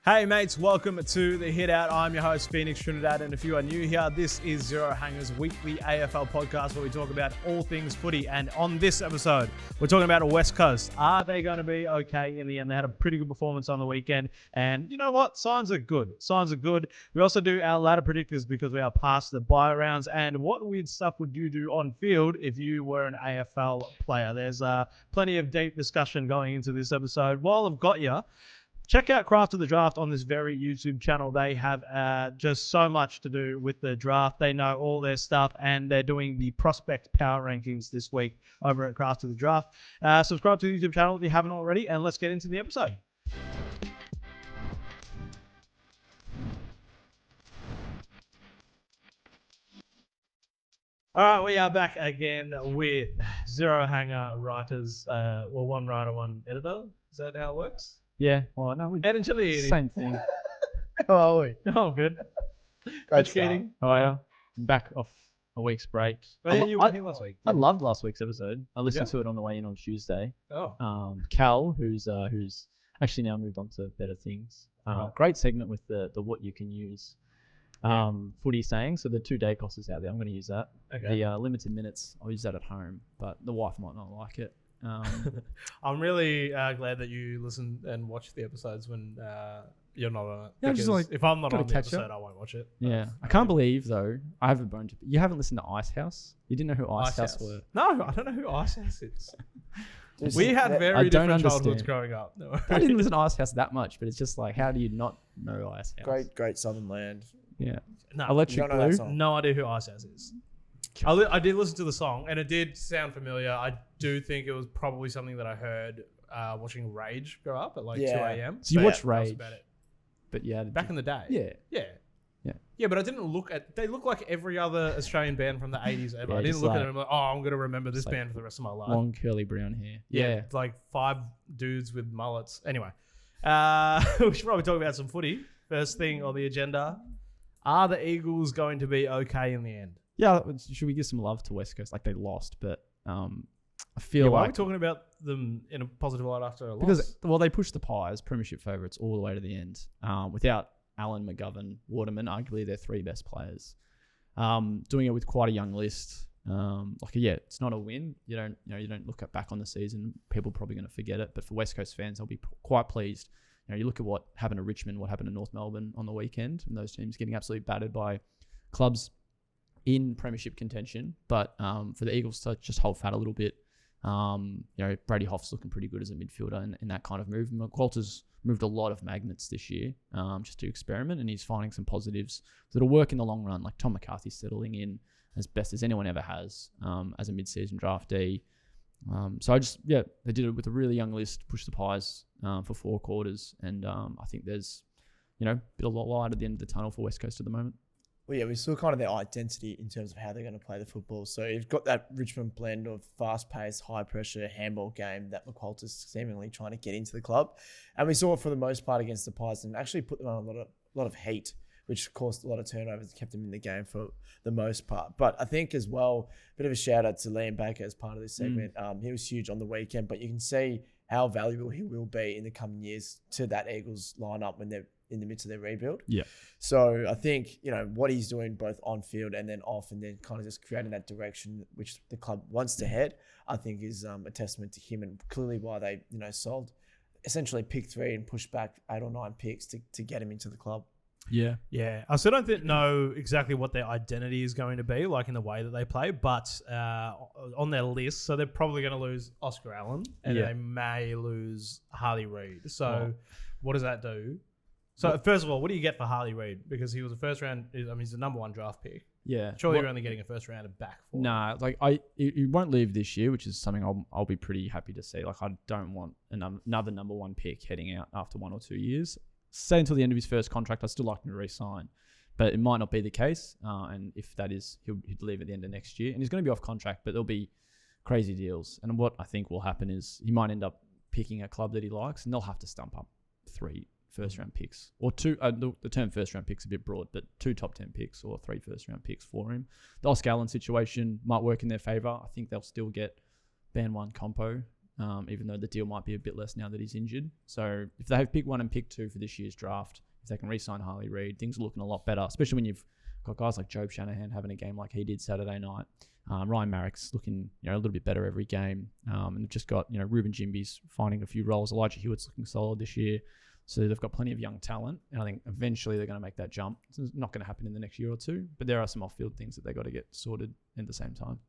Hey mates, welcome to the Hitout. I'm your host, Phoenix Trinidad, and if you are new here, this is Zero Hanger's weekly AFL podcast where we talk about all things footy. And on this episode, we're talking about West Coast. Are they going to be okay in the end? They had a pretty good performance on the weekend, and you know what? Signs are good. We also do our ladder predictors because we are past the bye rounds. And what weird stuff would you do on field if you were an AFL player? There's plenty of deep discussion going into this episode. While I've got you, check out Craft of the Draft on this very YouTube channel. They have just so much to do with the draft. They know all their stuff, and they're doing the prospect power rankings this week over at Craft of the Draft. Subscribe to the YouTube channel if you haven't already, and let's get into the episode. All right, we are back again with Zero Hanger writers. One writer, one editor. Is that how it works? Yeah, well, no, we Aidan, same thing. How are we? Oh, good. Great Keating. Oh, yeah. Back off a week's break. Oh, yeah, you were here last week. I loved last week's episode. I listened to it on the way in on Tuesday. Oh. Cal, who's actually now moved on to better things. Great segment with the what you can use footy saying. So the 2 day cost is out there. I'm going to use that. Okay. The limited minutes, I'll use that at home, but the wife might not like it. I'm really glad that you listen and watch the episodes when you're not on it. Yeah, because just like, if I'm not on the catch episode, up. I won't watch it. Yeah, I can't believe though. I have a bone to. You haven't listened to Ice House. You didn't know who Ice House were. No, I don't know who Ice House is. Just We had I very don't different childhoods understand. growing up. No. I didn't listen to Ice House that much, but it's just like, how do you not know Ice House? great Southern land. Yeah. No, Electric You don't know that Blue. song? no idea who Ice House is. I did listen to the song, and it did sound familiar. I do think it was probably something that I heard watching Rage grow up at like 2 a.m. So you But watched that was Rage. about it. But yeah. Back in the day. Yeah. Yeah, but I didn't look at. They look like every other Australian band from the 80s ever. Yeah, I didn't just look at like- them and be like, oh, I'm going to remember this like band for the rest of my life. Long curly brown hair. Yeah, Yeah. it's like 5 dudes with mullets. Anyway, we should probably talk about some footy. First thing on the agenda: are the Eagles going to be okay in the end? Yeah. Should we give some love to West Coast? Like they lost, but I feel Yeah, why are we like talking about them in a positive light after a loss? because they pushed the Pies, premiership favourites, all the way to the end. Without Allen, McGovern, Waterman, arguably their 3 best players. Doing it with quite a young list. It's not a win. You don't look back on the season. People are probably going to forget it. But for West Coast fans, they'll be quite pleased. You look at what happened to Richmond, what happened to North Melbourne on the weekend, and those teams getting absolutely battered by clubs in premiership contention. But for the Eagles to just hold fat a little bit, Brady Hoff's looking pretty good as a midfielder in that kind of move. Walter's moved a lot of magnets this year just to experiment, and he's finding some positives that'll work in the long run. Like Tom McCarthy settling in as best as anyone ever has as a mid-season draftee. They did it with a really young list, pushed the Pies for 4 quarters, and I think there's a bit of light at the end of the tunnel for West Coast at the moment. Well, yeah, we saw kind of their identity in terms of how they're going to play the football. So you've got that Richmond blend of fast-paced, high-pressure handball game that McQualter's seemingly trying to get into the club. And we saw it for the most part against the Pies and actually put them on a lot of heat, which caused a lot of turnovers and kept them in the game for the most part. But I think as well, a bit of a shout-out to Liam Baker as part of this segment. He was huge on the weekend, but you can see how valuable he will be in the coming years to that Eagles lineup when they're in the midst of their rebuild. Yeah. So I think, what he's doing both on field and then off and then kind of just creating that direction which the club wants to head, I think is a testament to him and clearly why they, sold essentially pick 3 and pushed back 8 or 9 picks to get him into the club. Yeah. Yeah, I still don't know exactly what their identity is going to be, like in the way that they play, but on their list, so they're probably going to lose Oscar Allen and they may lose Harley Reid. So what does that do? So first of all, what do you get for Harley Reid? Because he was a first round, he's the number 1 draft pick. Yeah. Surely you're only getting a first rounder back for him. Nah, he won't leave this year, which is something I'll be pretty happy to see. Like I don't want another number 1 pick heading out after 1 or 2 years. Say until the end of his first contract, I'd still like him to re-sign. But it might not be the case. And if that is, he'd leave at the end of next year. And he's going to be off contract, but there'll be crazy deals. And what I think will happen is he might end up picking a club that he likes, and they'll have to stump up 3 first-round picks. Or 2, the term first-round pick's a bit broad, but 2 top 10 picks or 3 first-round picks for him. The Oscar Allen situation might work in their favour. I think they'll still get band 1 compo even though the deal might be a bit less now that he's injured. So if they have pick 1 and pick 2 for this year's draft, if they can re-sign Harley Reid, things are looking a lot better, especially when you've got guys like Job Shanahan having a game like he did Saturday night. Ryan Marrick's looking a little bit better every game. And they've just got, Ruben Jimby's finding a few roles. Elijah Hewitt's looking solid this year. So they've got plenty of young talent. And I think eventually they're going to make that jump. It's not going to happen in the next year or two, but there are some off-field things that they got to get sorted at the same time.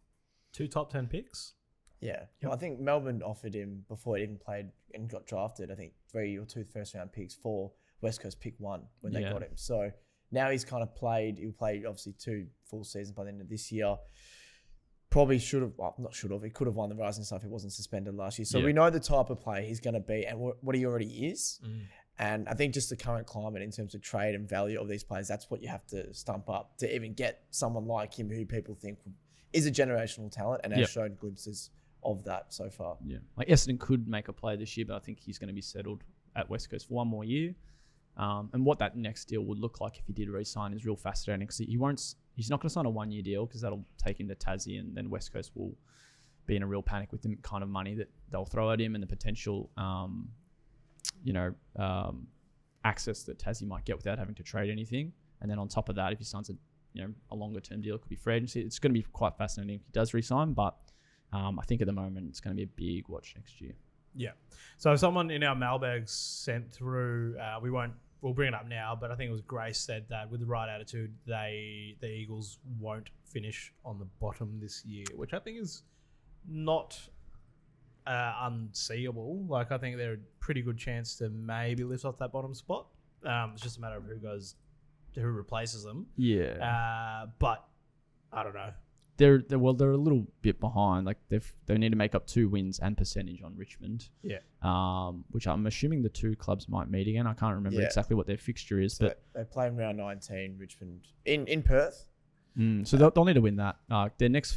2 top 10 picks. Yeah. Well, I think Melbourne offered him before he even played and got drafted, I think 3 or 2 first-round picks for West Coast pick 1 when they got him. So now he's kind of played. He'll play obviously 2 full seasons by the end of this year. Probably should have, well, not should have. He could have won the Rising Star if he wasn't suspended last year. So we know the type of player he's going to be and what he already is. And I think just the current climate in terms of trade and value of these players, that's what you have to stump up to even get someone like him who people think is a generational talent and has shown glimpses of that so far. Yeah. Like Essendon could make a play this year, but I think he's going to be settled at West Coast for 1 more year. And what that next deal would look like if he did re-sign is real fascinating because he's not going to sign a 1-year deal because that'll take him to Tassie and then West Coast will be in a real panic with the kind of money that they'll throw at him and the potential, access that Tassie might get without having to trade anything. And then on top of that, if he signs a longer term deal, it could be free agency. It's going to be quite fascinating if he does re-sign, but I think at the moment it's going to be a big watch next year. Yeah. So someone in our mailbag sent through, we'll bring it up now, but I think it was Grace said that with the right attitude, the Eagles won't finish on the bottom this year, which I think is not unseeable. Like I think they're a pretty good chance to maybe lift off that bottom spot. It's just a matter of who replaces them. Yeah. But I don't know. They're a little bit behind. Like they need to make up 2 wins and percentage on Richmond. Yeah. Which I'm assuming the 2 clubs might meet again. I can't remember exactly what their fixture is, but they play in round 19, Richmond in Perth. So they'll need to win that. Their next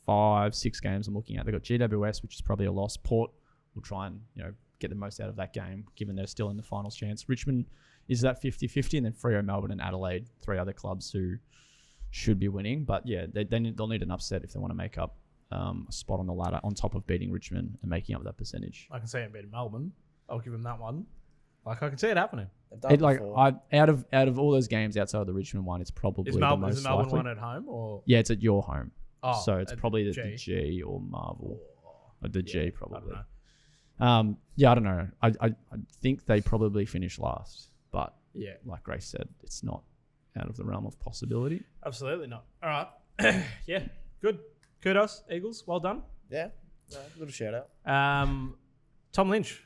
5-6 games I'm looking at, they've got GWS, which is probably a loss. Port will try and get the most out of that game, given they're still in the finals chance. Richmond is that 50-50, and then Freo, Melbourne, and Adelaide, 3 other clubs who should be winning. But yeah, they'll need an upset if they want to make up a spot on the ladder on top of beating Richmond and making up that percentage. I can see him beating Melbourne. I'll give him that one. Like I can see it happening. Out of all those games outside of the Richmond one, it's probably the most likely. Is the Melbourne one at home or? Yeah, it's at your home. Oh, so it's probably the G or Marvel. Or the G probably. I don't know. I think they probably finish last, but like Grace said, it's not out of the realm of possibility. Absolutely not. All right. Yeah, good. Kudos, Eagles. Well done. Yeah. Little shout out. Tom Lynch.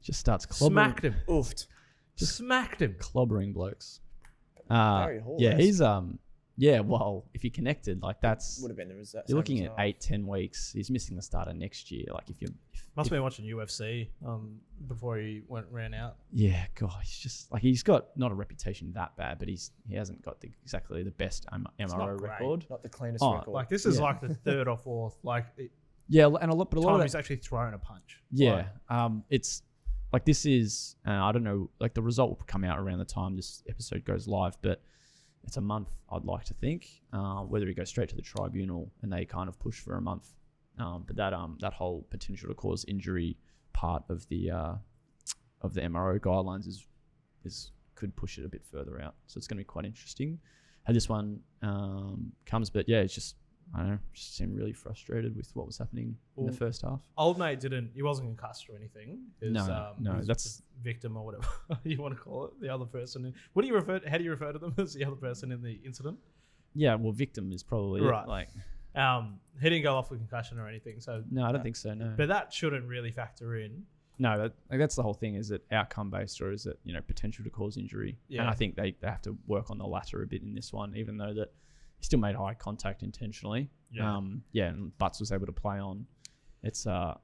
Just starts clobbering. Smacked him. Oofed. Just smacked him. Clobbering blokes. Yeah, he's well, if he connected, like that's would have been the result. You're looking at 8-10 weeks. He's missing the start of next year. Like must have been watching UFC before he ran out. Yeah, God, he's just like he's got not a reputation that bad, but he hasn't got exactly the best MRO record. Not the cleanest record. Like this is like the 3rd or 4th. Like and a lot of he's actually thrown a punch. Yeah, it's like this is I don't know. Like the result will come out around the time this episode goes live, but it's a month. I'd like to think whether he goes straight to the tribunal and they kind of push for a month. But that whole potential to cause injury part of the MRO guidelines is could push it a bit further out. So it's going to be quite interesting how this one comes. But yeah, it's just I don't know, just seemed really frustrated with what was happening in the first half. Old mate he wasn't concussed or anything. No, that's victim or whatever you want to call it. The other person. How do you refer to them as the other person in the incident? Yeah, well, victim is probably right. It, like. He didn't go off with concussion or anything. So no, I don't think so. No, but that shouldn't really factor in. No, that's the whole thing. Is it outcome based or is it potential to cause injury? Yeah. And I think they have to work on the latter a bit in this one, even though that he still made eye contact intentionally. Yeah. And Butts was able to play on. It's got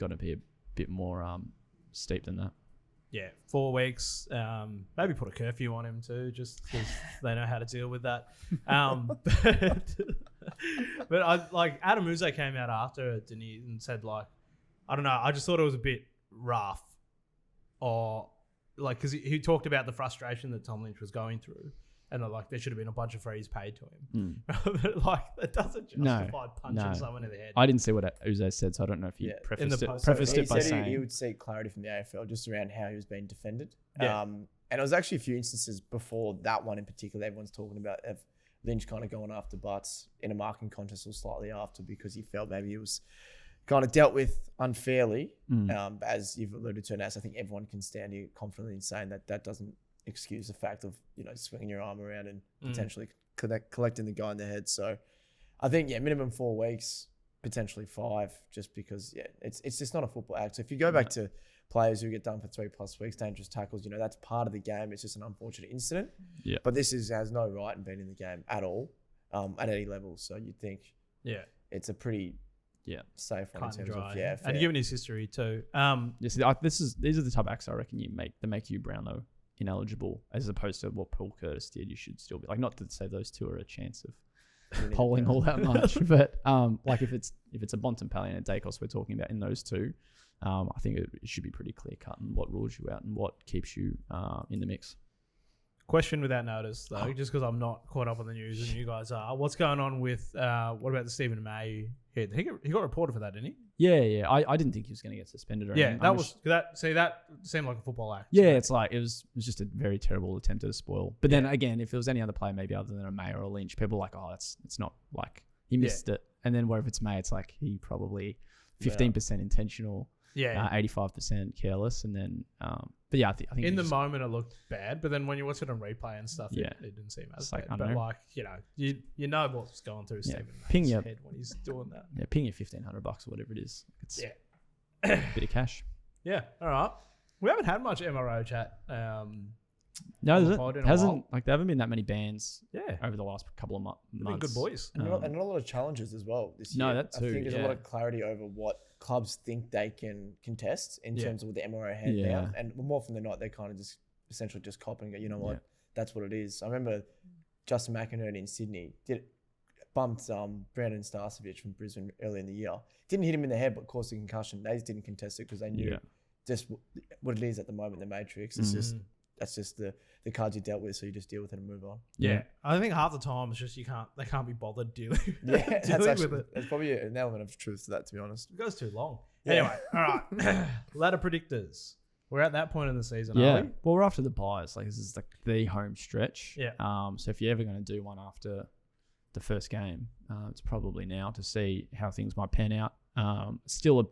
to be a bit more steep than that. Yeah, 4 weeks. Maybe put a curfew on him too, just because they know how to deal with that. But I like Adam Uze came out after it, didn't he, and said like, I don't know. I just thought it was a bit rough, or like because he talked about the frustration that Tom Lynch was going through, And like there should have been a bunch of frees paid to him. But like that doesn't justify punching someone in the head. I didn't see what Uze said, so I don't know if he prefaced it by saying he would seek clarity from the AFL just around how he was being defended. Yeah. And it was actually a few instances before that one in particular. Everyone's talking about of Lynch kind of going after Butts in a marking contest or slightly after because he felt maybe he was kind of dealt with unfairly. As you've alluded to, and as I think everyone can stand here confidently in saying that doesn't excuse the fact of swinging your arm around and potentially collecting the guy in the head. So I think minimum 4 weeks, potentially 5, just because it's just not a football act. So if you go back to players who get done for 3+ weeks, dangerous tackles, that's part of the game. It's just an unfortunate incident. Yeah. But this has no right in being in the game at all, at any level. So you'd think it's a pretty safe one in terms of fair. And given his history too. These are the type of acts I reckon that make you Brownlow ineligible, as opposed to what Paul Curtis did. You should still be like, not to say those two are a chance of polling all that much, but like if it's a Bontempelli and a Dacos we're talking about in those two, I think it should be pretty clear cut in what rules you out and what keeps you in the mix. Question without notice though, just because I'm not caught up on the news and you guys are. What's going on with what about the Stephen May hit? He got reported for that, didn't he? Yeah. I didn't think he was going to get suspended or anything. That seemed like a football act. Yeah, it's like it was just a very terrible attempt at a spoil. But then again, if it was any other player, maybe other than a May or a Lynch, people are like, oh, it's not like he missed it. And then where if it's May, it's like he probably 15% intentional. 85% careless, and then but I think in the moment it looked bad, but then when you watch it on replay and stuff, it didn't seem as bad. But like you know what's going through Stephen May's head when he's doing that. Yeah, ping your $1,500 or whatever it is. It's a bit of cash. Yeah, all right. We haven't had much MRO chat. No, there haven't been that many bans. Yeah. Over the last couple of months. Been good boys, and not a lot of challenges as well this year. No, that too. I think there's a lot of clarity over what clubs think they can contest in terms of the MRO hand down, and more often than not, they kind of just essentially just cop and go, you know what, that's what it is. I remember Justin McInerney in Sydney bumped Brandon Starcevic from Brisbane early in the year. Didn't hit him in the head, but caused a concussion. They just didn't contest it because they knew just what it is at the moment. The Matrix. It's just. That's just the cards you dealt with, so you just deal with it and move on. Yeah. I think half the time it's just they can't be bothered dealing with it. There's probably an element of truth to that, to be honest. It goes too long. Yeah. Anyway, all right. Ladder predictors. we're at that point in the season, are we? Well, we're after the buys. Like, this is like the home stretch. Yeah. So if you're ever going to do one after the first game, it's probably now to see how things might pan out. Still,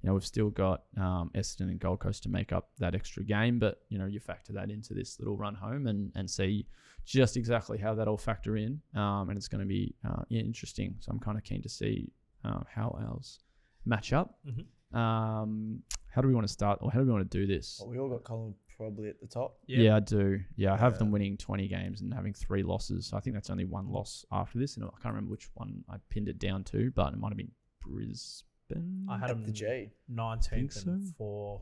we've still got Essendon and Gold Coast to make up that extra game, but, you factor that into this little run home and see just exactly how that'll factor in. And it's going to be interesting. So I'm kind of keen to see how ours match up. Mm-hmm. How do we want to start, or how do we want to do this? Well, we all got Collingwood probably at the top. Yeah, I do. Yeah, I have them winning 20 games and having 3 losses. So I think that's only one loss after this. And I can't remember which one I pinned it down to, but it might have been Brisbane. I had them the G. 19th and 4.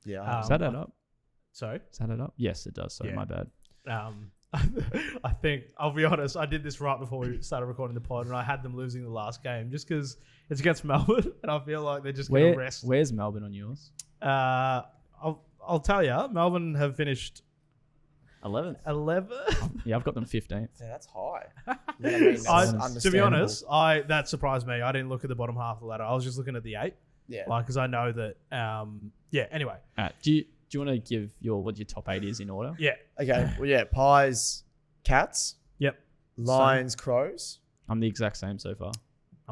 Yeah. Does that add up? Sorry? Does that add up? Yes, it does. Sorry, my bad. I think, I'll be honest, I did this right before we started recording the pod, and I had them losing the last game just because it's against Melbourne, and I feel like they're just going to rest. Where's Melbourne on yours? I'll tell you, Melbourne have finished 11th. 11th? Yeah, I've got them 15th. Yeah, that's high. To be honest, that surprised me. I didn't look at the bottom half of the ladder. I was just looking at the 8. Yeah. Because I know that, anyway. Do you want to give what your top 8 is in order? Yeah. Okay. Well, yeah. Pies, Cats. Yep. Lions, Crows. I'm the exact same so far.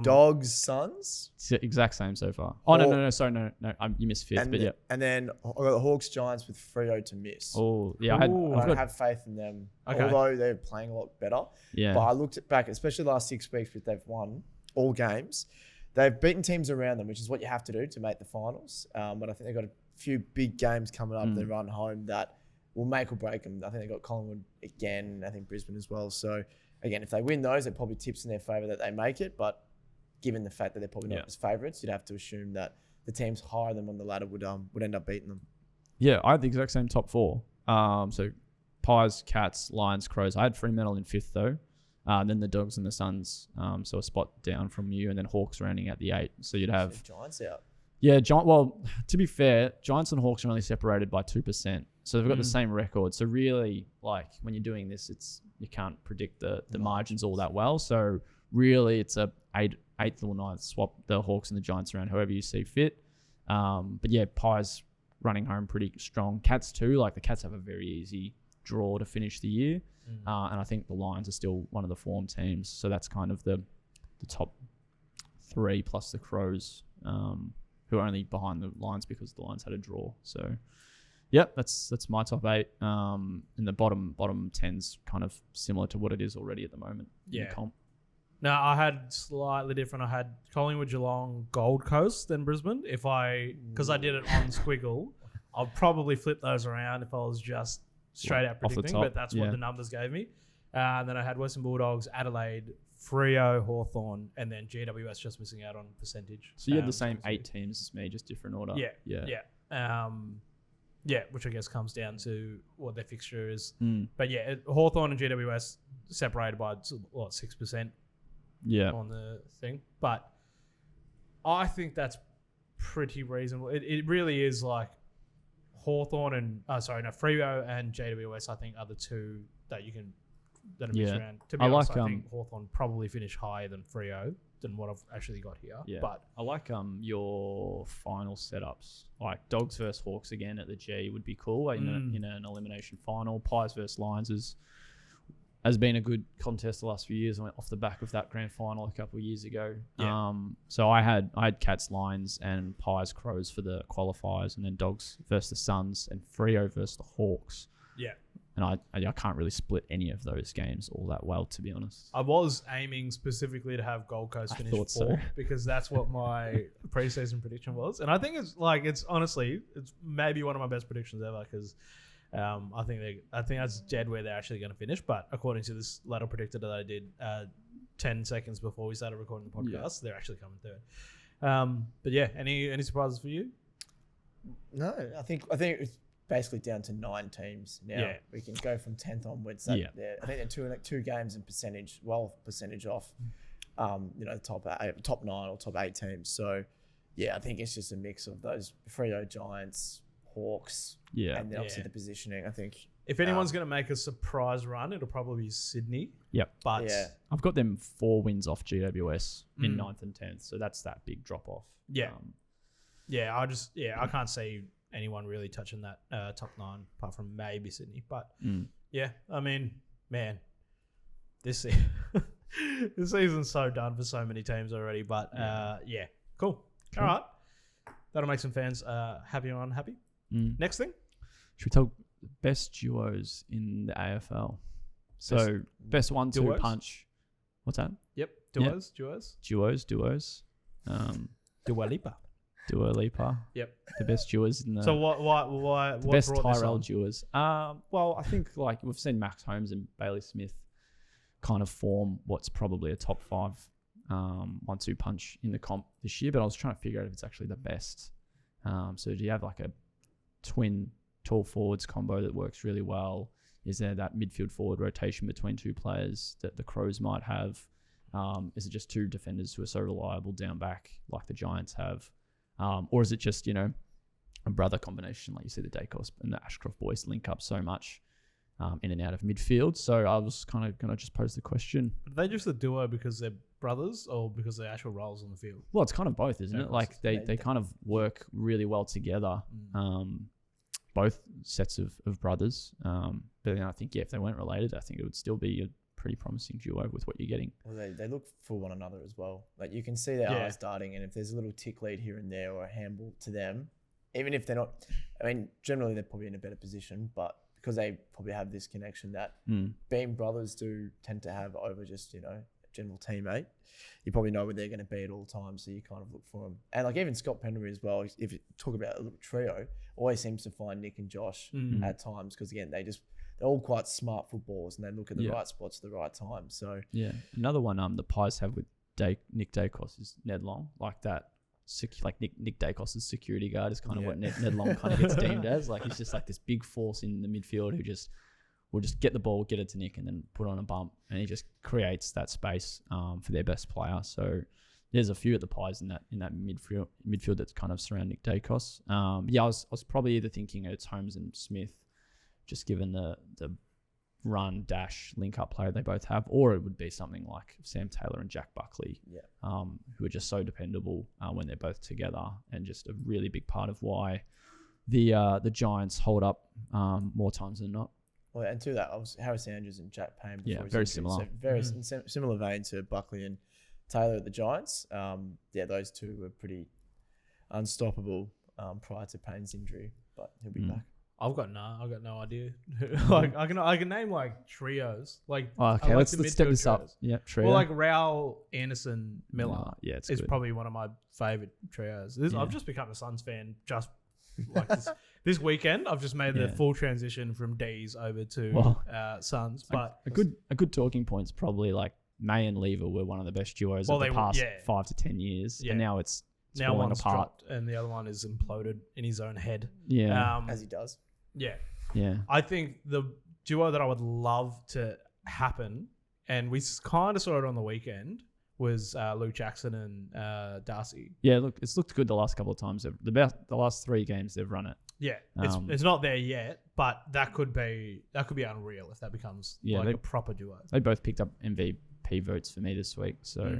Dogs, Suns. It's the exact same so far. Oh, no. Sorry, no. You missed 5th, but yeah. And then I got the Hawks, Giants with Freo to miss. Oh, yeah. I have faith in them, although they're playing a lot better. Yeah. But I looked back, especially the last 6 weeks, which they've won all games. They've beaten teams around them, which is what you have to do to make the finals. But I think they've got a few big games coming up. They run home that will make or break them. I think they've got Collingwood again. I think Brisbane as well. So again, if they win those, it probably tips in their favour that they make it. But given the fact that they're probably not as favourites, you'd have to assume that the teams higher than on the ladder would end up beating them. Yeah, I had the exact same top 4. So Pies, Cats, Lions, Crows. I had Fremantle in 5th though. Then the Dogs and the Suns, so a spot down from you, and then Hawks rounding out the 8. So you'd have Giants out. Yeah, well, to be fair, Giants and Hawks are only separated by 2%. So they've got the same record. So really, like, when you're doing this, you can't predict the margins all that well. So really, it's a eighth or ninth swap the Hawks and the Giants around, however you see fit. But yeah, Pies running home pretty strong. Cats too. Like, the Cats have a very easy draw to finish the year. And I think the Lions are still one of the form teams. So that's kind of the top 3 plus the Crows, who are only behind the Lions because the Lions had a draw. So, yep, that's my top 8. And the bottom 10's kind of similar to what it is already at the moment. Yeah. In the comp. No, I had slightly different. I had Collingwood, Geelong, Gold Coast, then Brisbane. Because I did it on Squiggle, I'll probably flip those around if I was just straight out predicting, but that's what the numbers gave me. And then I had Western Bulldogs, Adelaide, Freo, Hawthorn, and then GWS just missing out on percentage. So you had the same 8 teams as me, just different order. Yeah, which I guess comes down to what their fixture is. But yeah, Hawthorn and GWS separated by 6%. On the thing, but I think that's pretty reasonable. It really is like Hawthorn and Freo and GWS. I think are the 2 that are mixed around. To be honest, I think Hawthorn probably finish higher than Freo than what I've actually got here. Yeah, but I like your final setups, like Dogs versus Hawks again at the G would be cool in an elimination final. Pies versus Lions has been a good contest the last few years. I went off the back of that grand final a couple of years ago. Yeah. So I had Cats, Lions, and Pies, Crows for the qualifiers, and then Dogs versus the Suns and Freo versus the Hawks. Yeah. And I can't really split any of those games all that well, to be honest. I was aiming specifically to have Gold Coast finish 4th because that's what my preseason prediction was. And I think it's maybe one of my best predictions ever because I think that's dead where they're actually going to finish. But according to this ladder predictor that I did 10 seconds before we started recording the podcast, they're actually coming third. But yeah, any surprises for you? No, I think it's basically down to 9 teams now. Yeah. We can go from 10th onwards. I think they're 2 games in percentage off. Top 9 or top 8 teams. So yeah, I think it's just a mix of those Freo, Giants, Hawks, and then obviously the positioning. I think if anyone's going to make a surprise run, it'll probably be Sydney. Yep. But I've got them 4 wins off GWS in 9th and 10th, so that's that big drop off. Yeah. I can't see anyone really touching that top 9 apart from maybe Sydney. But yeah, I mean, man, this season's so done for so many teams already. But cool. All right, that'll make some fans happy and unhappy. Next thing, should we talk best duos in the AFL? So best 1-2 punch. What's that? Yep, duos. Duos. Dua Lipa. Dua Lipa. Yep. The best duos in the. So why the best Tyrell duos? Well, I think like we've seen Max Holmes and Bailey Smith kind of form what's probably a top 5 1-2 punch in the comp this year, but I was trying to figure out if it's actually the best. So do you have like a twin tall forwards combo that works really well? Is there that midfield forward rotation between 2 players that the Crows might have? Is it just 2 defenders who are so reliable down back like the Giants have? Or is it just, a brother combination like you see the Dacos and the Ashcroft boys link up so much in and out of midfield? So I was kind of going to just pose the question. Are they just a duo because they're brothers or because they're actual roles on the field? Well, it's kind of both, isn't it? Like they kind of work really well together. Both sets of brothers. But then I think, if they weren't related, I think it would still be a pretty promising duo with what you're getting. Well, they look for one another as well. Like you can see their eyes darting, and if there's a little tick lead here and there or a handball to them, even if they're not, generally they're probably in a better position, but because they probably have this connection that being brothers do tend to have over just, a general teammate, you probably know where they're going to be at all times, so you kind of look for them. And like even Scott Pendery as well, if you talk about a little trio, always seems to find Nick and Josh at times because again, they're all quite smart footballers and they look at the right spots at the right time. So another one the Pies have with Nick Dacos is Ned Long, like that. Like Nick Dacos' security guard is kind of what Ned Long kind of gets deemed as. Like he's just like this big force in the midfield who will just get the ball, get it to Nick, and then put on a bump, and he just creates that space for their best player. So there's a few at the Pies in that midfield that's kind of surrounding Dacos. I was probably either thinking it's Holmes and Smith, just given the run dash link up player they both have, or it would be something like Sam Taylor and Jack Buckley, who are just so dependable when they're both together, and just a really big part of why the Giants hold up more times than not. Well, and to that, Harris Andrews and Jack Payne. Very similar. So very similar vein to Buckley and Taylor at the Giants. Those two were pretty unstoppable prior to Payne's injury, but he'll be back. I've got no idea. Like I can name like trios. Like okay, let's step this up. Yeah, trio. Well, like Raul, Anderson, Miller. It's is good. Probably one of my favorite trios. I've just become a Suns fan just like this weekend. I've just made the full transition from D's over to Suns. But a good talking point's probably like May and Lever were one of the best duos of the past 5 to 10 years, and now it's falling one's apart. dropped and the other one is imploded in his own head. As he does. Yeah. I think the duo that I would love to happen, and we kind of saw it on the weekend, was Luke Jackson and Darcy. Yeah, look, it's looked good the last couple of times. The last 3 games they've run it. Yeah, it's not there yet, but that could be unreal if that becomes a proper duo. They both picked up MVP votes for me this week, so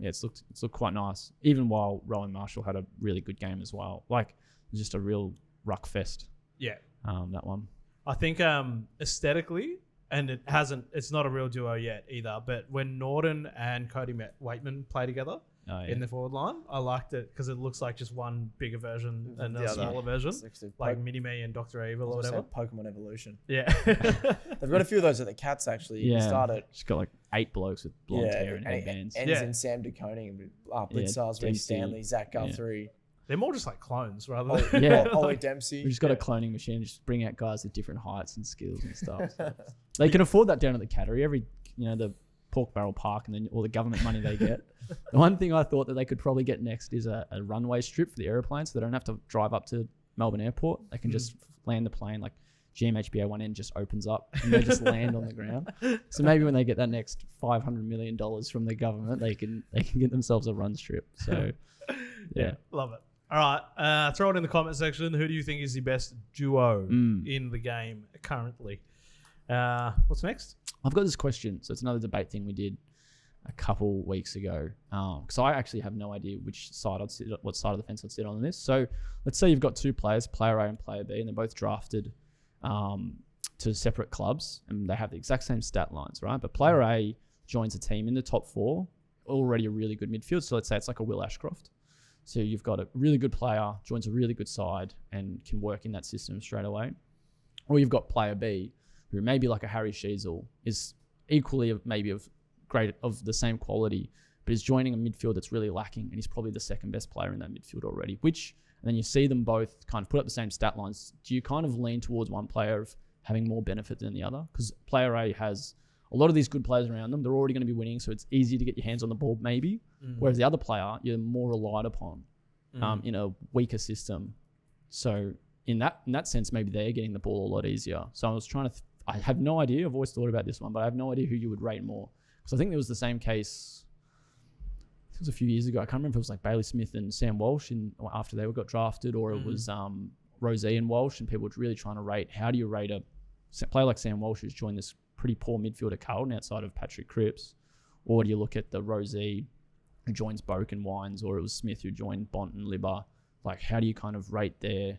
it's looked quite nice. Even while Rowan Marshall had a really good game as well. Like, it was just a real ruck fest. Yeah. That one. I think aesthetically, and it's not a real duo yet either, but when Norton and Cody Waitman play together in the forward line, I liked it because it looks like just one bigger version and a smaller version, like Mini-Me and Dr. Evil or whatever. Pokemon Evolution. Yeah. They've got a few of those at the Cats, actually. Yeah. Started. She's got like 8 blokes with blonde hair and headbands. Ends in Sam DeConing, Blitzars, Reece Stanley, Zach Guthrie. They're more just like clones rather than... Ollie Dempsey. We just got a cloning machine and just bring out guys with different heights and skills and stuff. So. They can afford that down at the Cattery. The Pork Barrel Park and then all the government money they get. The one thing I thought that they could probably get next is a runway strip for the aeroplanes, so they don't have to drive up to Melbourne Airport. They can just land the plane, like GMHBA one end just opens up and they just land on the ground. So maybe when they get that next $500 million from the government, they can get themselves a run strip. So yeah. Love it. All right, throw it in the comment section. Who do you think is the best duo in the game currently? What's next? I've got this question. So it's another debate thing we did a couple weeks ago. Because I actually have no idea what side of the fence I'd sit on this. So let's say you've got 2 players, player A and player B, and they're both drafted to separate clubs, and they have the exact same stat lines, right? But player A joins a team in the top 4, already a really good midfield. So let's say it's like a Will Ashcroft. So you've got a really good player, joins a really good side, and can work in that system straight away. Or you've got player B, who maybe like a Harry Sheasel, is equally of the same quality, but is joining a midfield that's really lacking, and he's probably the second best player in that midfield already. And then you see them both kind of put up the same stat lines. Do you kind of lean towards one player of having more benefit than the other? Because player A has a lot of these good players around them. They're already going to be winning, so it's easy to get your hands on the ball maybe. Whereas the other player, you're more relied upon in a weaker system. So in that sense, maybe they're getting the ball a lot easier. So I was trying to... I have no idea. I've always thought about this one, but I have no idea who you would rate more. Because I think there was the same case... It was a few years ago. I can't remember if it was like Bailey Smith and Sam Walsh after they got drafted, or it was Rosie and Walsh, and people were really trying to rate, how do you rate a player like Sam Walsh who's joined this pretty poor midfielder Carlton outside of Patrick Cripps? Or do you look at the Rosie who joins Boak and Wines, or it was Smith who joined Bont and Libba? Like, how do you kind of rate their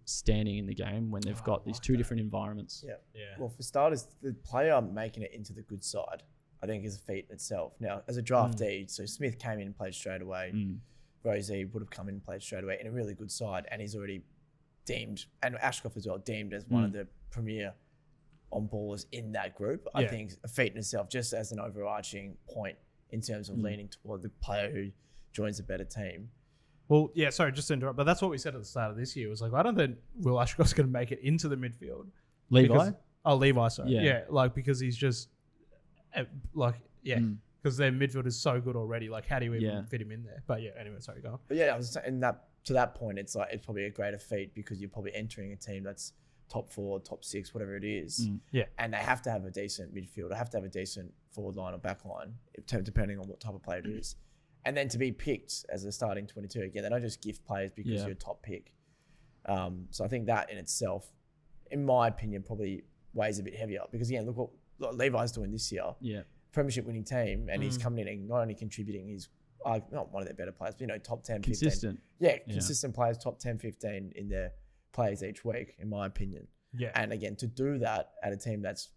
standing in the game when they've got these 2 different environments? Yeah. Well, for starters, the player making it into the good side, I think, is a feat in itself. Now, as a draftee, so Smith came in and played straight away. Rosie would have come in and played straight away in a really good side, and he's already deemed, and Ashcroft as well, deemed as one of the premier on-ballers in that group. I think a feat in itself, just as an overarching point in terms of leaning toward the player who joins a better team. Well, yeah, sorry, just to interrupt, but that's what we said at the start of this year. It was like, I don't think Will Ashcroft's going to make it into the midfield. Levi? Levi, sorry. Yeah, like, because he's just, because their midfield is so good already. Like, how do you even fit him in there? But yeah, anyway, sorry, go on. But yeah, I was saying that to that point, it's probably a greater feat because you're probably entering a team that's top 4, top 6, whatever it is. Yeah. And they have to have a decent midfield. They have to have a decent forward line or back line, depending on what type of player it is. And then to be picked as a starting 22 again, they don't just gift players because you're a top pick. So I think that in itself, in my opinion, probably weighs a bit heavier because again, look what Levi's doing this year. Yeah. Premiership winning team, and he's coming in and not only contributing, he's not one of their better players, but top 10, 15. Consistent. Yeah, consistent players, top 10, 15 in their plays each week, in my opinion. Yeah. And again, to do that at a team that's,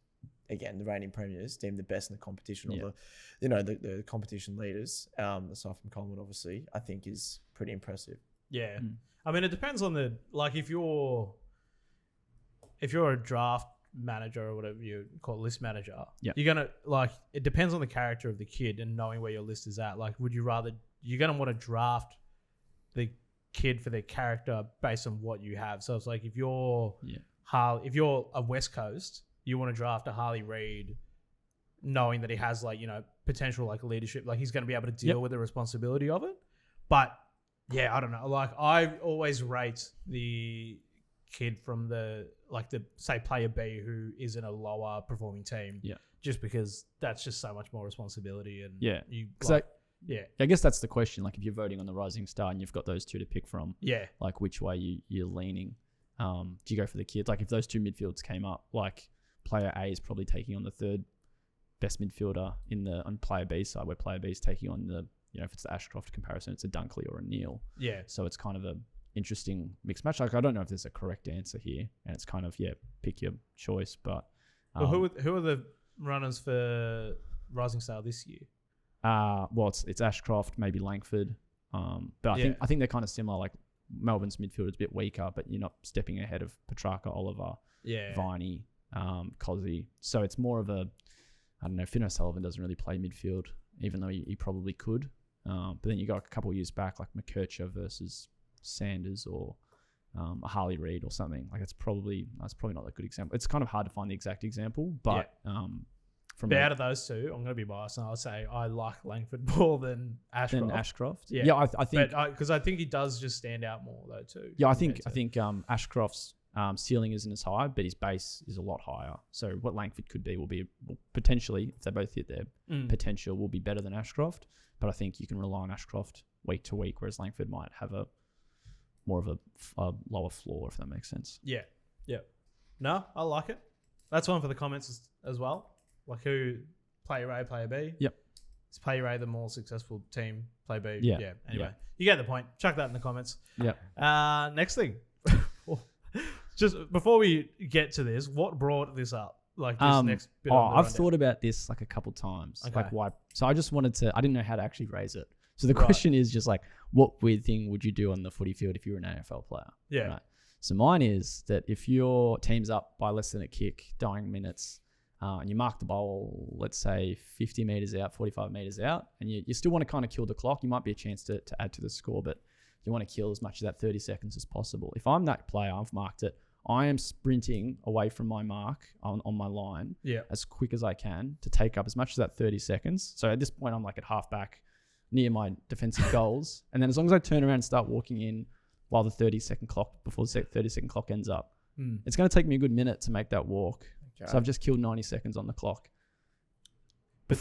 again, the reigning premiers, deemed the best in the competition, or the competition leaders, aside from Coleman, obviously, I think is pretty impressive. Yeah. I mean, it depends on if you're a draft manager or whatever you call it, list manager, you're gonna it depends on the character of the kid and knowing where your list is at. Like, you're gonna want to draft the kid for their character based on what you have. So it's like if you're a West Coast, you want to draft a Harley Reid, knowing that he has potential leadership, he's going to be able to deal with the responsibility of it. But yeah, I don't know. I always rate the kid from the say player B who is in a lower performing team. Yeah. Just because that's just so much more responsibility and I guess that's the question. If you're voting on the rising star and you've got those two to pick from, which way you're leaning. Do you go for the kid? If those two midfields came up, player A is probably taking on the third best midfielder on player B's side, where player B is taking on the, if it's the Ashcroft comparison, it's a Dunkley or a Neal. Yeah. So it's kind of a interesting mixed match. I don't know if there's a correct answer here, and it's kind of pick your choice. But who are the runners for rising star this year? It's Ashcroft, maybe Langford. But I think they're kind of similar. Melbourne's midfield is a bit weaker, but you're not stepping ahead of Petrarca, Oliver, Viney, Cozzy. So it's more of a, I don't know, Finn O'Sullivan doesn't really play midfield, even though he probably could. But then you got a couple of years back, McKercher versus Sanders or a Harley Reid or something. That's probably not a good example. It's kind of hard to find the exact example, but out of those two, I'm going to be biased, and I'll say I like Langford more than Ashcroft. Yeah, I think because I think he does just stand out more though too. Yeah, I think Ashcroft's ceiling isn't as high, but his base is a lot higher. So what Langford could be will potentially, if they both hit their potential, will be better than Ashcroft. But I think you can rely on Ashcroft week to week, whereas Langford might have a more of a lower floor, if that makes sense. Yeah. No, I like it. That's one for the comments as well. Who player A, player B. Yep. Is player A the more successful team? Player B. Yeah. Anyway, you get the point. Chuck that in the comments. Yep. Next thing. Just before we get to this, what brought this up? This next bit. I've thought about this a couple times. Okay. Why? So I just wanted to. I didn't know how to actually raise it. So the question is just what weird thing would you do on the footy field if you were an AFL player? Yeah. Right? So mine is that if your team's up by less than a kick, dying minutes, and you mark the ball, let's say 50 meters out, 45 meters out, and you still want to kind of kill the clock. You might be a chance to add to the score, but you want to kill as much of that 30 seconds as possible. If I'm that player, I've marked it, I am sprinting away from my mark on my line as quick as I can to take up as much of that 30 seconds. So at this point, I'm at half back near my defensive goals. And then as long as I turn around and start walking in while the 30-second clock, before the 30-second clock ends up, it's going to take me a good minute to make that walk. Okay. So I've just killed 90 seconds on the clock. But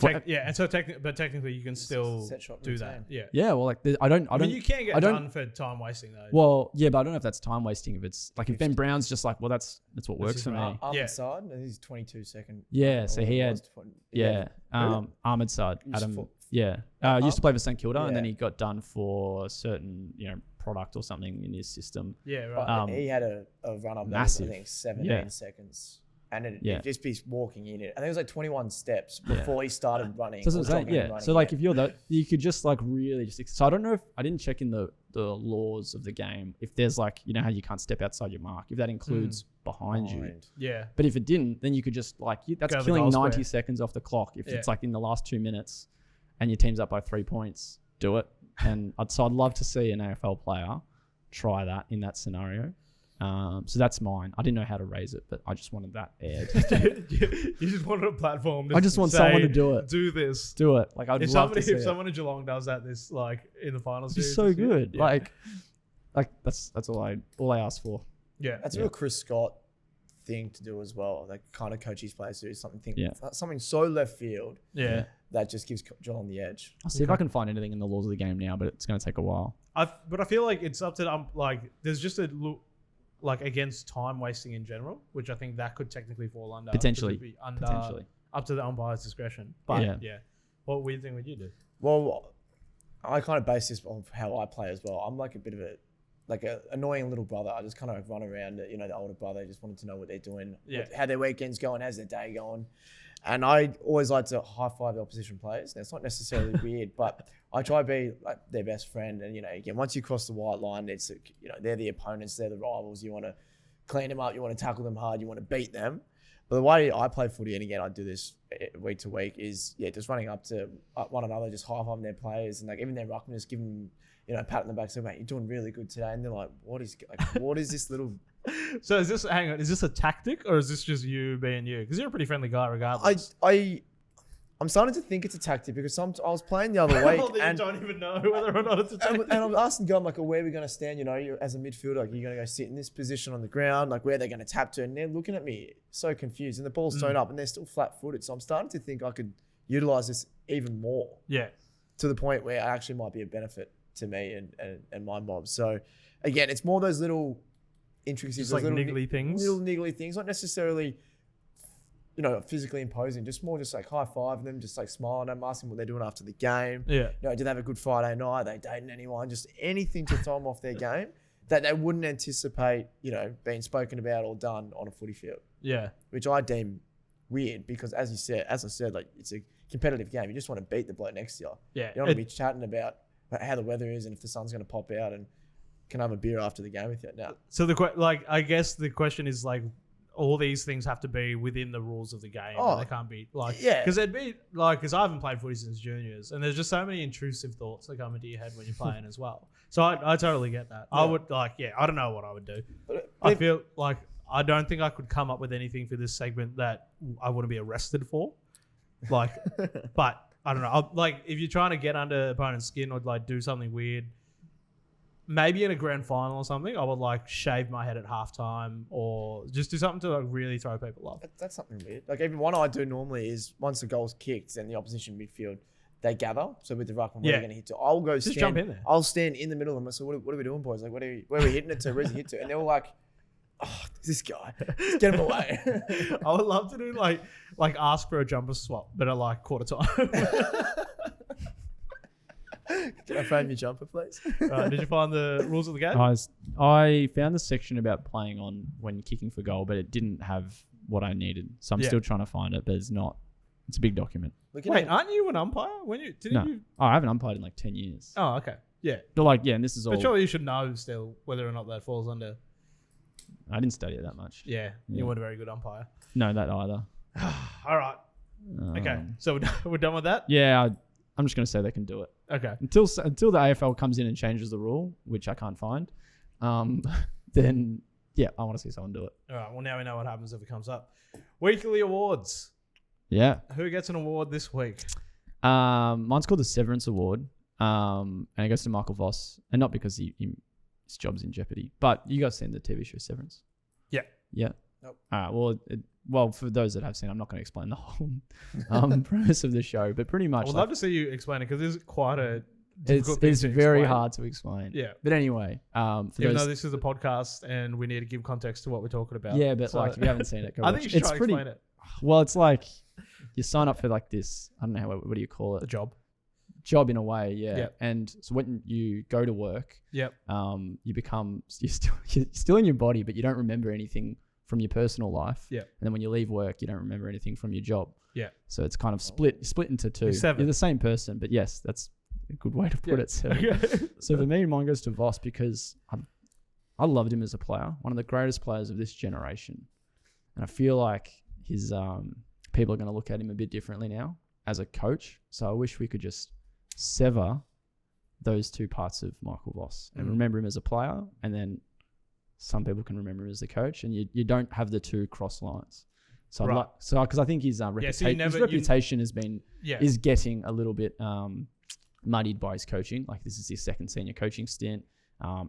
technically you can still do that. Yeah. Yeah. Well, I mean, you can get done for time wasting though. Well, yeah, but I don't know if that's time wasting. If it's if Ben Brown's just that's what works for me. Ahmed Saad, he's 22 second. Yeah. So he had Ahmed Saad, Adam. Used to play for St Kilda, and then he got done for a certain product or something in his system. Yeah. Right. He had a run up massive. I think 17 seconds. And it'd just be walking in it. I think it was 21 steps before he started running. So if you're that, you could just really just. So I don't know if I didn't check in the laws of the game if there's how you can't step outside your mark, if that includes behind you. Yeah. But if it didn't, then you could just that's killing 90 seconds off the clock. If it's in the last 2 minutes, and your team's up by 3 points, do it. And I'd love to see an AFL player try that in that scenario. So that's mine. I didn't know how to raise it, but I just wanted that aired. You just wanted a platform. I just want someone to do it. Do this. Do it. I'd love to see if someone in Geelong does that, in the finals, it'd be so good. Yeah. That's all I ask for. Yeah, that's a real Chris Scott thing to do as well. Kind of coach his players to do something so left field. Yeah. that just gives Geelong the edge. I'll see if I can find anything in the laws of the game now, but it's going to take a while. But I feel like it's up to them. Like, there's just a look like against time wasting in general, which I think that could technically fall under Potentially. Up to the umpire's discretion. But yeah, what weird thing would you do? Well, I kind of base this off how I play as well. I'm like a bit of a annoying little brother. I just kind of run around, the older brother. Just wanted to know what they're doing, how their weekend's going, how's their day going. And I always like to high five the opposition players. Now, it's not necessarily weird, but I try to be like their best friend. And, again, once you cross the white line, it's, they're the opponents, they're the rivals. You want to clean them up, you want to tackle them hard, you want to beat them. But the way I play footy, and again, I do this week to week, is, just running up to one another, just high fiving their players. And, like, even their ruckman, just giving them, a pat on the back, saying, mate, you're doing really good today. And they're like, what is this little... So is this a tactic, or is this just you being you? Because you're a pretty friendly guy regardless. I'm starting to think it's a tactic because I was playing the other week and you don't even know whether or not it's a tactic. And I'm asking God, like, where are we going to stand? You're, as a midfielder, like, you're going to go sit in this position on the ground, like, where they're going to tap to, and they're looking at me so confused, and the ball's thrown up, and they're still flat-footed. So I'm starting to think I could utilize this even more. Yeah. To the point where it actually might be a benefit to me and my mob. So again, it's more those little intricacies, just like niggly things. Little niggly things, not necessarily, physically imposing, just more just like high five them, just like smiling at them, asking what they're doing after the game. Yeah. Did they have a good Friday night? Are they dating anyone? Just anything to throw them off their game that they wouldn't anticipate, being spoken about or done on a footy field. Yeah. Which I deem weird because as I said, like, it's a competitive game. You just want to beat the bloke next to you. Yeah. You don't want to be chatting about how the weather is and if the sun's going to pop out and can have a beer after the game with you. No. So I guess the question is like, all these things have to be within the rules of the game. Oh, they can't be like, because it'd be like, because I haven't played footy since juniors, and there's just so many intrusive thoughts that come into your head when you're playing as well. So I totally get that. Yeah. I would I don't know what I would do. I feel like I don't think I could come up with anything for this segment that I wouldn't be arrested for. Like, but I don't know. Like, if you're trying to get under opponent's skin or like do something weird, maybe in a grand final or something, I would like shave my head at halftime or just do something to like really throw people off. That's something weird. Like, even one I do normally is once the goal's kicked and the opposition midfield, they gather. So with the ruckman, where are we going to hit to? I'll go just jump in there. I'll stand in the middle of them. So what are we doing, boys? Like, where are we hitting it to? Where's it hit to? And they're all like, oh, this guy, let's get him away. I would love to do like ask for a jumper swap, but at like quarter time. Can I frame your jumper, please? Did you find the rules of the game? I found the section about playing on when kicking for goal, but it didn't have what I needed. So I'm still trying to find it, but it's not. It's a big document. Wait, aren't you an umpire? I haven't umpired in like 10 years. Oh, okay. Yeah. But and this is all. But surely you should know still whether or not that falls under. I didn't study it that much. Yeah. You weren't a very good umpire. No, that either. All right. Okay. So we're done with that? Yeah. I'm just going to say they can do it. Okay. Until the AFL comes in and changes the rule, which I can't find, then I want to see someone do it. All right. Well, now we know what happens if it comes up. Weekly awards. Yeah. Who gets an award this week? Mine's called the Severance Award, and it goes to Michael Voss, and not because his job's in jeopardy, but you guys seen the TV show Severance? Yeah. Yeah. Nope. Well, for those that have seen, I'm not going to explain the whole premise of the show, but pretty much. I would love to see you explain it because it's quite a difficult thing to explain. It's very hard to explain. Yeah. But anyway, even though this is a podcast and we need to give context to what we're talking about. Yeah, but if you haven't seen it, go I watch. think you should try to explain it. Well, it's like you sign up for like this. I don't know what do you call it? A job. Job in a way, yeah. Yep. And so when you go to work, you're still in your body, but you don't remember anything from your personal life. Yeah. And then when you leave work, you don't remember anything from your job. Yeah. So it's kind of split into two. You're the same person, but yes, that's a good way to put it. So, so for me, mine goes to Voss because I loved him as a player, one of the greatest players of this generation. And I feel like his people are going to look at him a bit differently now as a coach. So I wish we could just sever those two parts of Michael Voss and remember him as a player, and then some people can remember him as the coach, and you don't have the two cross lines. So because I think his reputation has been is getting a little bit muddied by his coaching. Like, this is his second senior coaching stint.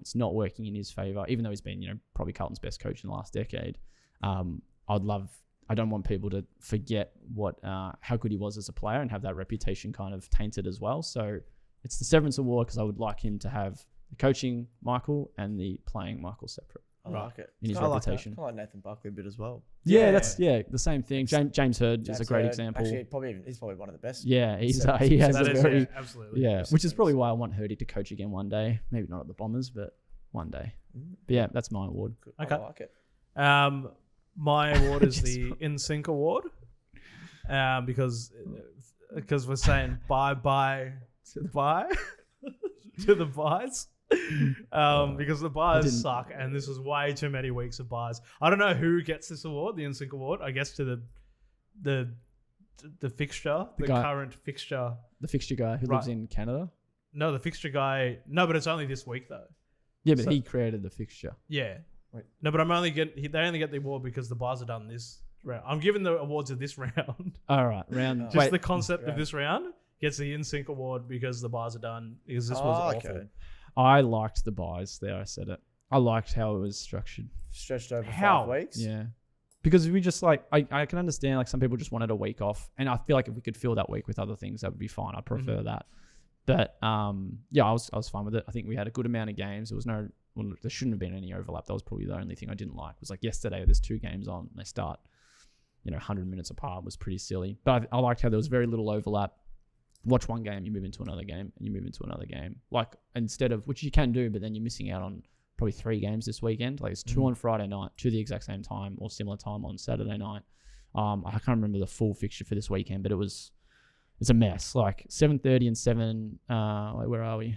It's not working in his favor, even though he's been probably Carlton's best coach in the last decade. I'd love I don't want people to forget how good he was as a player and have that reputation kind of tainted as well. So it's the severance award because I would like him to have the coaching Michael and the playing Michael separate. I like it. In his Kinda reputation. Kind of like Nathan Buckley a bit as well. Yeah, that's the same thing. James Hurd is a great example. Actually, he's probably one of the best. Yeah, he has a very absolutely. Yeah, which is probably why I want Hurdy to coach again one day. Maybe not at the Bombers, but one day. But yeah, that's my award. Good. Okay. I like it. My award is the In Sync award, because we're saying bye to the bye to the buys. Because the buys suck, and this was way too many weeks of buys. I don't know who gets this award, the In Sync award. I guess to the fixture, the current fixture, the fixture guy who lives in Canada. No, the fixture guy. No, but it's only this week though. Yeah, but he created the fixture. Yeah. Wait. No, but they only get the award because the buys are done this round. I'm giving the awards of this round. All right, round. Just the concept of this round gets the In Sync award because the buys are done. Because this was awful. I liked the buys there. I said it. I liked how it was structured. Stretched over 5 weeks. Yeah. Because we just I can understand some people just wanted a week off, and I feel like if we could fill that week with other things, that would be fine. I prefer that. But I was fine with it. I think we had a good amount of games. There was there shouldn't have been any overlap. That was probably the only thing I didn't like. Was like yesterday, there's 2 games on, and they start 100 minutes apart. Was pretty silly. But I liked how there was very little overlap. Watch one game, you move into another game, and you move into another game. Like instead of, which you can do, but then you're missing out on probably 3 games this weekend. Like it's 2 on Friday night, 2 the exact same time or similar time on Saturday night. I can't remember the full fixture for this weekend, but it's a mess. Like 7:30 and 7. Where are we?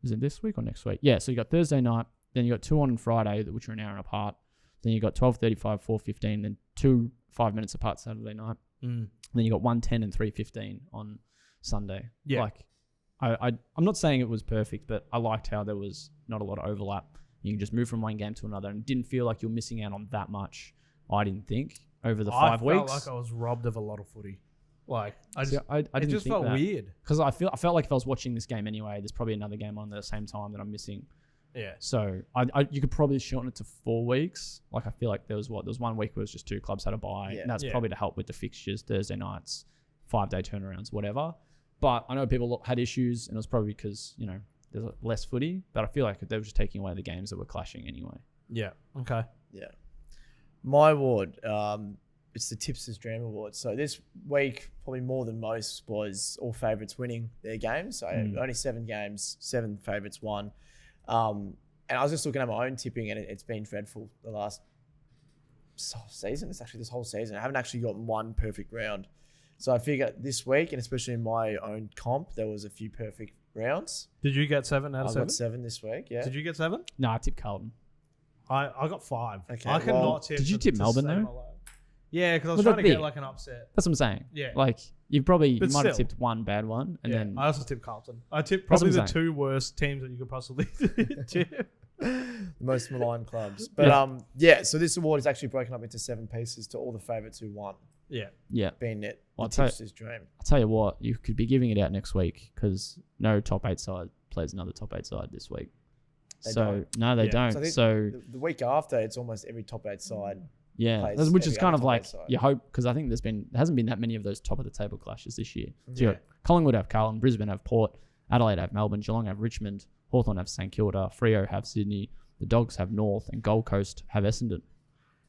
Is it this week or next week? Yeah. So you got Thursday night, then you got 2 on Friday, which are an hour apart. Then you got 12:35, 4:15, then 2 5 minutes apart Saturday night. Then you got 1:10 and 3:15 on Sunday. Yeah. Like I'm not saying it was perfect, but I liked how there was not a lot of overlap. You can just move from one game to another and didn't feel like you're missing out on that much. I didn't think over the 5 weeks. I felt like I was robbed of a lot of footy. Like I it just felt weird. Because I felt like if I was watching this game anyway, there's probably another game on at the same time that I'm missing. Yeah. So you could probably shorten it to 4 weeks. Like I feel like there was 1 week where it was just 2 clubs had a bye, and that's probably to help with the fixtures, Thursday nights, 5-day turnarounds, whatever. But I know people had issues, and it was probably because there's less footy. But I feel like they were just taking away the games that were clashing anyway. Yeah. Okay. Yeah. My award, it's the Tipster's Dream Award. So this week, probably more than most, was all favourites winning their games. So only 7 games, 7 favourites won. And I was just looking at my own tipping, and it's been dreadful the last season. It's actually this whole season. I haven't actually gotten one perfect round. So I figure this week, and especially in my own comp, there was a few perfect rounds. Did you get 7 out of 7? I got 7 this week, yeah. Did you get 7? No, I tipped Carlton. I got 5. Okay, I cannot tip. Did you tip Melbourne though? Yeah, because I was trying to get like an upset. That's what I'm saying. Yeah. Like you might have still. tipped one bad one, and then I also tipped Carlton. I tipped probably the 2 worst teams that you could possibly tip. The most maligned clubs. But so this award is actually broken up into 7 pieces to all the favourites who won. Yeah. Being it, Well, the Tipster's Dream. I'll tell you what, you could be giving it out next week because no top 8 side plays another top 8 side this week. They don't. So So the week after, it's almost every top 8 side. yeah, plays which is every kind other of like top 8 side. you hope because I think there hasn't been that many of those top of the table clashes this year. So you got Collingwood have Carlton, Brisbane have Port, Adelaide have Melbourne, Geelong have Richmond, Hawthorn have St Kilda, Freo have Sydney, the Dogs have North, and Gold Coast have Essendon.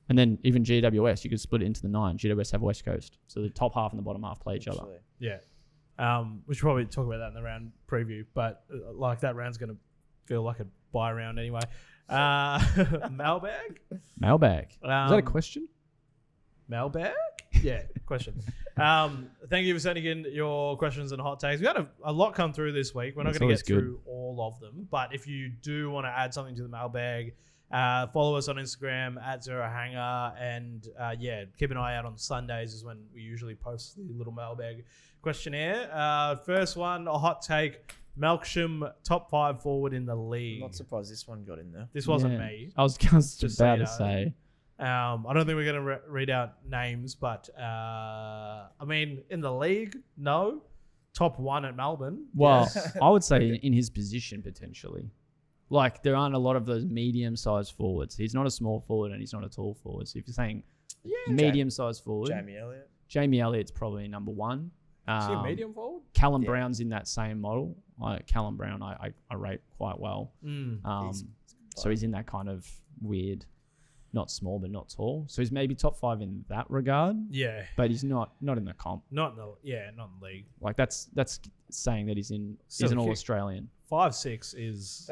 And then even GWS, you could split it into the 9. GWS have West Coast. So the top half and the bottom half play each other. Yeah. We should probably talk about that in the round preview, but like that round's going to feel like a bye round anyway. Mailbag? Mailbag. Is that a question? Mailbag? Yeah, question. Thank you for sending in your questions and hot takes. We had a lot come through this week. We're not going to get through all of them, but if you do want to add something to the mailbag, follow us on Instagram @ZeroHanger, and keep an eye out on Sundays is when we usually post the little mailbag questionnaire. First one, a hot take. Melksham, top 5 forward in the league. I'm not surprised this one got in there. This wasn't me. I was just about to say. I don't think we're going to read out names, but I mean, in the league, no. Top 1 at Melbourne. Well, I would say in his position potentially. Like there aren't a lot of those medium-sized forwards. He's not a small forward and he's not a tall forward. So if you're saying medium-sized forward. Jamie Elliott. Elliott's probably number one. Is he a medium forward? Callum Brown's in that same model. Callum Brown, I rate quite well. So he's in that kind of weird, not small but not tall. So he's maybe top 5 in that regard. Yeah, but he's not in the comp. Not in the league. Like that's saying that he's an All-Australian. 5'6" is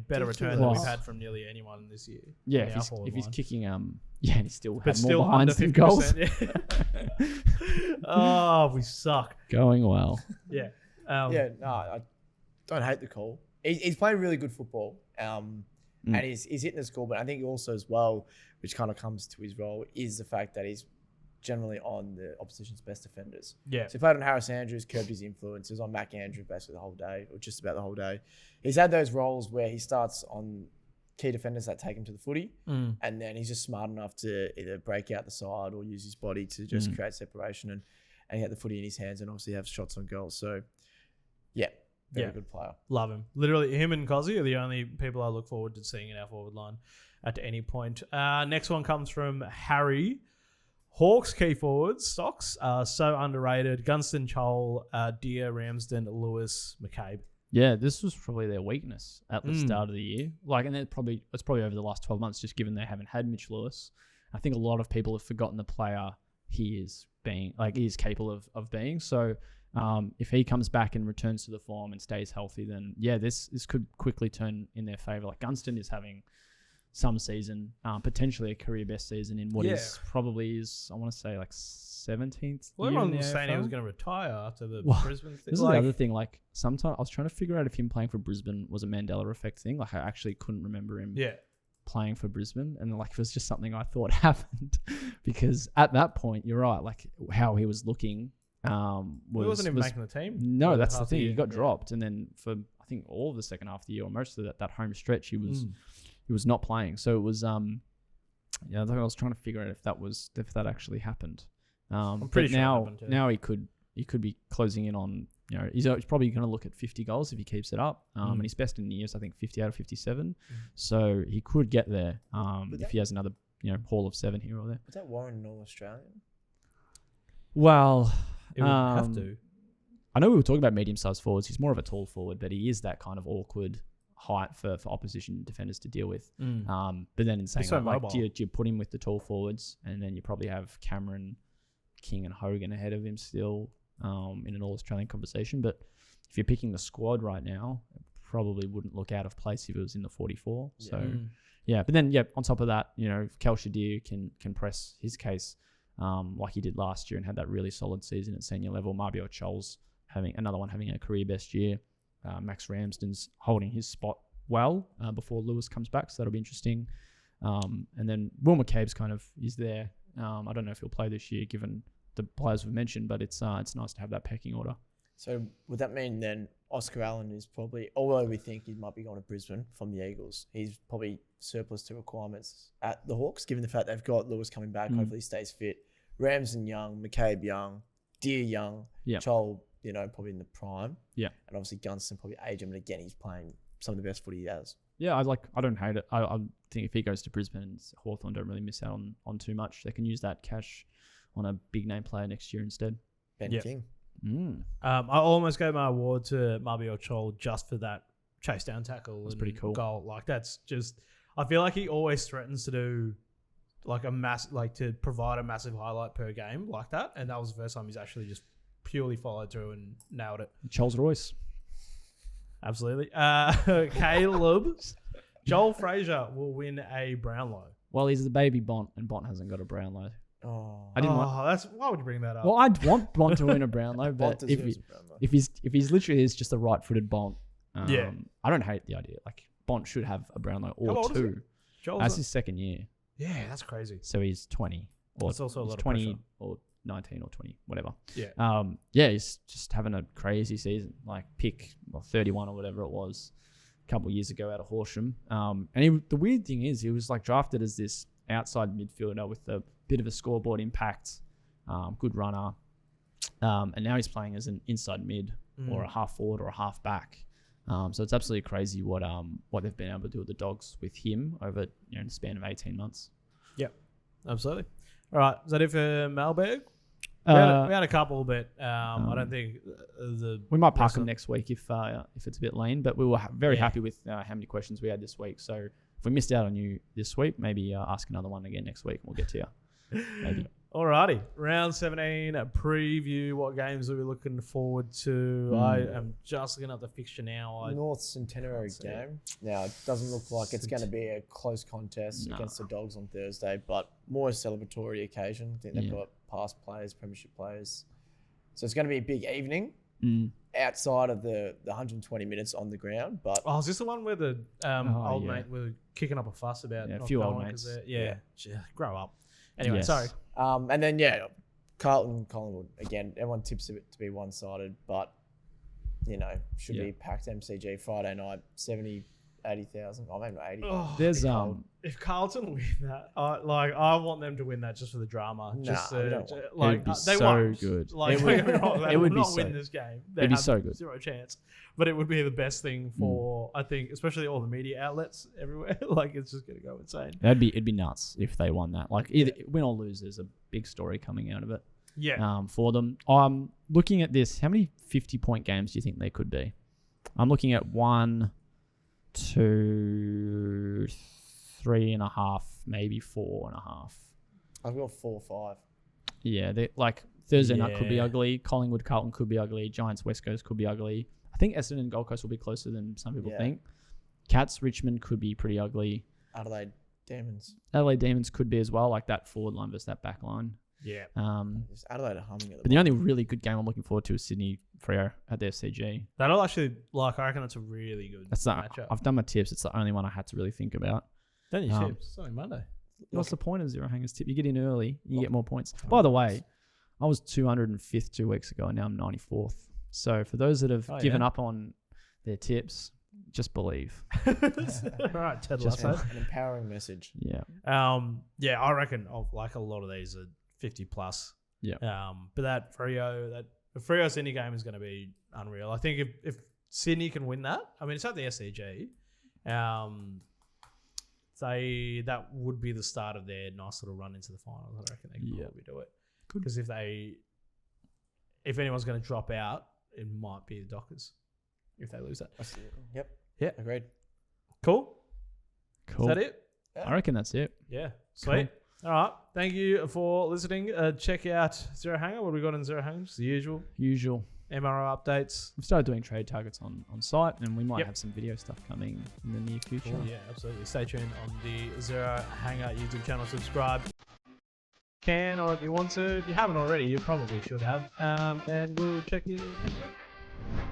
better return than we've had from nearly anyone this year. Yeah, if he's kicking and he still had more still behinds than goals. Yeah. Oh, we suck. Going well. Yeah. I don't hate the call. He's playing really good football. And he's hitting the score, but I think also as well, which kind of comes to his role, is the fact that he's generally on the opposition's best defenders. Yeah. So he played on Harris Andrews, curbed his influence. He was on Mac Andrew basically the whole day, or just about the whole day. He's had those roles where he starts on key defenders that take him to the footy, and then he's just smart enough to either break out the side or use his body to just create separation and get the footy in his hands and obviously have shots on goal. So, very good player. Love him. Literally, him and Cozzy are the only people I look forward to seeing in our forward line at any point. Next one comes from Harry. Hawks key forwards, stocks are so underrated. Gunston, Chol, Deer, Ramsden, Lewis, McCabe. Yeah, this was probably their weakness at the start of the year. And it's probably over the last 12 months, just given they haven't had Mitch Lewis. I think a lot of people have forgotten the player he is capable of being. So if he comes back and returns to the form and stays healthy, then this could quickly turn in their favour. Like Gunston is having some season, potentially a career best season in what is probably I want to say like 17th. Well, everyone was saying he was going to retire after the Brisbane thing. This is the other thing. Like sometimes I was trying to figure out if him playing for Brisbane was a Mandela effect thing. Like I actually couldn't remember him playing for Brisbane, and like it was just something I thought happened because at that point, you're right. Like how he was looking. He wasn't even making the team. No, that's the thing. He got dropped, and then for I think all of the second half of the year, or most of that home stretch, he was not playing. So it was I was trying to figure out if that actually happened. I'm pretty sure now it happened, now he could be closing in on, he's probably going to look at 50 goals if he keeps it up. And he's best in the years, I think 50 out of 57. So he could get there if he has another haul of 7 here or there. Was that Warren All-Australian? Well, it would have to. I know we were talking about medium-sized forwards. He's more of a tall forward, but he is that kind of awkward height for opposition defenders to deal with. But then in saying that, do you put him with the tall forwards, and then you probably have Cameron, King and Hogan ahead of him still in an All-Australian conversation. But if you're picking the squad right now, it probably wouldn't look out of place if it was in the 44. Yeah. So, but then, on top of that, if Kel Shadir can press his case like he did last year and had that really solid season at senior level. Marbio Chol's having a career best year. Max Ramsden's holding his spot well before Lewis comes back, so that'll be interesting. And then Will McCabe's kind of is there. I don't know if he'll play this year given the players we've mentioned, but it's nice to have that pecking order. So would that mean then Oscar Allen is probably, although we think he might be going to Brisbane from the Eagles, he's probably surplus to requirements at the Hawks, given the fact they've got Lewis coming back, hopefully he stays fit. Ramsden young, McCabe young, Deer young, Chol, probably in the prime. Yeah. And obviously Gunston probably age him, and again, he's playing some of the best footy he has. Yeah, I don't hate it. I think if he goes to Brisbane, Hawthorn don't really miss out on too much. They can use that cash on a big name player next year instead. Ben King. I almost gave my award to Marbio Chol just for that chase down tackle. That's pretty cool. Goal. Like that's just, I feel like he always threatens to do like to provide a massive highlight per game like that. And that was the first time he's actually just purely followed through and nailed it. Charles Royce. Absolutely. Caleb. Joel Frazier will win a Brownlow. Well, he's the baby Bont, and Bont hasn't got a Brownlow. Why would you bring that up? Well, I'd want Bont to win a Brownlow, but if he's literally is just a right-footed Bont, I don't hate the idea. Like Bont should have a Brownlow or two. That's his second year. Yeah, that's crazy. So he's 20, or that's also a lot of 20 pressure. or 19 or 20, whatever. Yeah. He's just having a crazy season. Like pick 31 or whatever it was a couple of years ago out of Horsham. And the weird thing is, he was like drafted as this outside midfielder with a bit of a scoreboard impact, good runner. And now he's playing as an inside mid or a half forward or a half back. So it's absolutely crazy what they've been able to do with the Dogs with him over the span of 18 months. Yeah, absolutely. All right, is that it for Mailbag? We had a couple, but I don't think we might park rest them of- next week if it's a bit lean. But we were very happy with how many questions we had this week. So if we missed out on you this week, maybe ask another one again next week and we'll get to you. Maybe. Alrighty, round 17 a preview. What games are we looking forward to? I am just looking up the fixture now. North Centenary game. Now, it doesn't look like it's going to be a close contest against the Dogs on Thursday, but more a celebratory occasion. I think they've got past players, premiership players. So it's going to be a big evening outside of the 120 minutes on the ground. But is this the one where the old mate were kicking up a fuss about a not few going old 'cause mates. they're- grow up. Anyway, Yes. sorry. and then Collingwood again. Everyone tips it to be one-sided, but should be packed MCG Friday night, 70, 80,000. I mean, 80. Oh, There's if Carlton win that, I want them to win that just for the drama. Nah, Just we don't want It like would be they so won't. good. Like, It would- don't get me wrong, they it would will be not so- win this game. They it'd be have so good. zero chance. But it would be the best thing for I think, especially all the media outlets everywhere. Like it's just gonna go insane. It'd be nuts if they won that. Like either win or lose, there's a big story coming out of it. Yeah. For them. I'm looking at this. How many 50-point games do you think they could be? I'm looking at 1, 2, 3.5, maybe 4.5. I've got 4 or 5. Yeah, they like Thursday night could be Yeah. ugly. Collingwood, Carlton could be ugly. Giants, West Coast could be ugly. I think Essendon and Gold Coast will be closer than some people think. Cats, Richmond could be pretty ugly. Adelaide Demons. Adelaide Demons could be as well, like that forward line versus that back line. Yeah. Just Adelaide are humming at But the only really good game I'm looking forward to is Sydney Freo at the FCG. That'll actually I reckon that's a really good That's the, matchup. I've done my tips. It's the only one I had to really think about. Don't you um, tips? It's only Monday. What's the point of Zero Hangers tip? You get in early, you get more points. By the way, I was 205th 2 weeks ago, and now I'm 94th. So for those that have given up on their tips, just believe. All right, Ted Just Lasso. an empowering message. Yeah. I reckon like a lot of these are 50 plus. Yeah. But that Freo Sydney game is going to be unreal. I think if Sydney can win that, I mean it's at the SCG. That would be the start of their nice little run into the finals. I reckon they can probably do it. Because if anyone's going to drop out, it might be the Dockers if they lose that. Yep. Yeah. Agreed. Cool. Cool. Is that it? I reckon that's it. Yeah. Sweet. All right. Thank you for listening. Check out Zero Hanger. What have we got in Zero Hanger? Just the usual. MRO updates. We've started doing trade targets on site, and we might have some video stuff coming in the near future. Cool. Yeah, absolutely. Stay tuned on the Zero Hanger YouTube channel. Subscribe. Or if you want to. If you haven't already, you probably should have. And we'll check you next week.